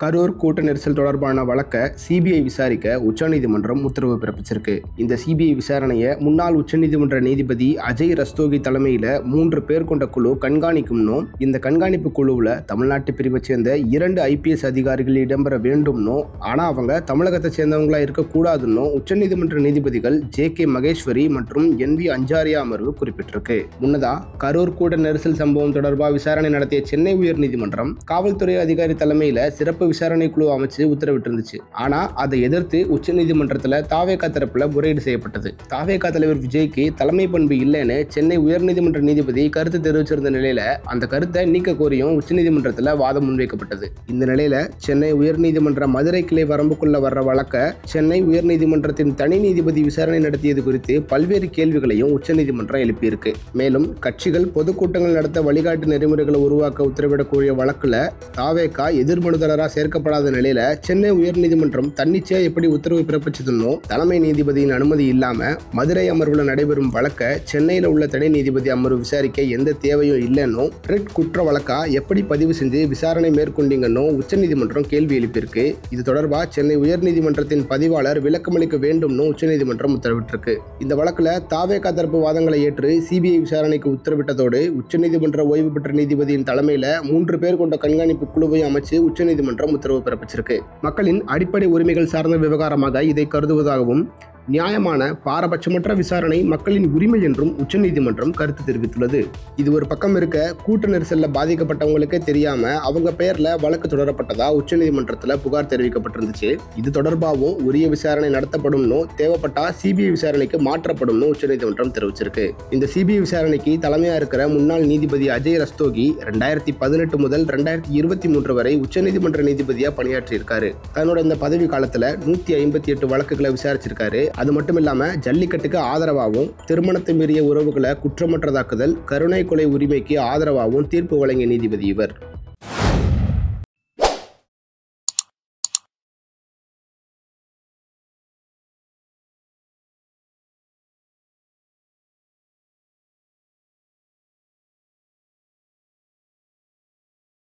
கரூர் கூட்ட நெரிசல் தொடர்பான வழக்கை சிபிஐ விசாரிக்க உச்சநீதிமன்றம் உத்தரவு பிறப்பிச்சிருக்கு. இந்த சிபிஐ விசாரணையை முன்னாள் உச்சநீதிமன்ற நீதிபதி அஜய் ரஸ்தோகி தலைமையில் 3 பேர் கொண்ட குழு கண்காணிக்கும்னும், இந்த கண்காணிப்பு குழுவில் தமிழ்நாட்டு பிரிவை சேர்ந்த 2 IPS அதிகாரிகள் இடம்பெற வேண்டும்னும், ஆனால் அவங்க தமிழகத்தை சேர்ந்தவங்களா இருக்கக்கூடாதுன்னும் உச்சநீதிமன்ற நீதிபதிகள் JK மகேஸ்வரி மற்றும் NV அஞ்சாரியா அமர்வு குறிப்பிட்டிருக்கு. முன்னதா கரூர் கூட்ட நெரிசல் சம்பவம் தொடர்பாக விசாரணை நடத்திய சென்னை உயர்நீதிமன்றம் காவல்துறை அதிகாரி தலைமையில் சிறப்பு விசாரணை குழு அமைச்சு உத்தரவிட்டிருந்துச்சு. ஆனா அதை எதிர்த்து உச்சநீதிமன்றத்தில் தாவேகா தரப்புல முறையீடு செய்யப்பட்டது. தாவேகா தலைவர் விஜய்க்கு தலைமை பண்பு இல்லைன்னு சென்னை உயர்நீதிமன்ற நீதிபதி கருத்து தெரிவிச்சிருந்த நிலையில அந்த கருத்தை நீக்க கோரியும் உச்சநீதிமன்றத்தில் வாதம் முன்வைக்கப்பட்டது. இந்த நிலையில சென்னை உயர்நீதிமன்ற மதுரை கிளை வரம்புக்குள்ள வர்ற வழக்க சென்னை உயர்நீதிமன்றத்தின் தனி நீதிபதி விசாரணை நடத்தியது குறித்து பல்வேறு கேள்விகளையும் உச்சநீதிமன்றம் எழுப்பியிருக்கு. மேலும் கட்சிகள் பொதுக்கூட்டங்கள் நடத்த வழிகாட்டு நெறிமுறைகளை உருவாக்க உத்தரவிடக்கூடிய வழக்குல தாவேகா எதிர்மனுதாரராக சேர்க்கப்படாத நிலையில சென்னை உயர்நீதிமன்றம் தன்னிச்சையா எப்படி உத்தரவு பிறப்பிச்சதுன்னோ, தலைமை நீதிபதியின் அனுமதி இல்லாம மதுரை அமர்வுல நடைபெறும் வழக்க சென்னையில உள்ள தனி நீதிபதி அமர்வு விசாரிக்க எந்த தேவையும் இல்லைன்னு, ரெட் குற்ற வழக்கா எப்படி பதிவு செஞ்சு விசாரணை மேற்கொண்டீங்கன்னு உச்சநீதிமன்றம் கேள்வி எழுப்பியிருக்கு. இது தொடர்பாக சென்னை உயர்நீதிமன்றத்தின் பதிவாளர் விளக்கமளிக்க வேண்டும்னு உச்சநீதிமன்றம் உத்தரவிட்டிருக்கு. இந்த வழக்குல தாவேகா தரப்பு வாதங்களை ஏற்று சிபிஐ விசாரணைக்கு உத்தரவிட்டதோடு உச்சநீதிமன்ற ஓய்வு பெற்ற நீதிபதியின் தலைமையில 3 பேர் கொண்ட கண்காணிப்பு குழுவை அமைச்சு உச்சநீதிமன்றம் உத்தரவு பிறப்பிச்சிருக்கு. மக்களின் அடிப்படை உரிமைகள் சார்ந்த விவகாரமாக இதை கருதுவதாகவும், நியாயமான பாரபட்சமற்ற விசாரணை மக்களின் உரிமை என்றும் உச்சநீதிமன்றம் கருத்து தெரிவித்துள்ளது. இது ஒரு பக்கம் இருக்க, கூட்ட நெரிசல்ல பாதிக்கப்பட்டவங்களுக்கே தெரியாம அவங்க பெயர்ல வழக்கு தொடரப்பட்டதா உச்சநீதிமன்றத்தில் புகார் தெரிவிக்கப்பட்டிருந்துச்சு. இது தொடர்பாகவும் உரிய விசாரணை நடத்தப்படும்னு, தேவைப்பட்டா சிபிஐ விசாரணைக்கு மாற்றப்படும்னு உச்சநீதிமன்றம் தெரிவிச்சிருக்கு. இந்த சிபிஐ விசாரணைக்கு தலைமையா இருக்கிற முன்னாள் நீதிபதி அஜய் ரஸ்தோகி 2018 முதல் 2023 வரை உச்சநீதிமன்ற நீதிபதியா பணியாற்றியிருக்காரு. தன்னோட இந்த பதவி காலத்துல 158 வழக்குகளை விசாரிச்சிருக்காரு. அது மட்டும் இல்லாம ஜல்லிக்கட்டுக்கு ஆதரவாகவும், திருமணத்தை மீறிய உறவுகளை குற்றமற்றதாக்குதல், கருணை கொலை உரிமைக்கு ஆதரவாகவும் தீர்ப்பு வழங்கிய நீதிபதி இவர்.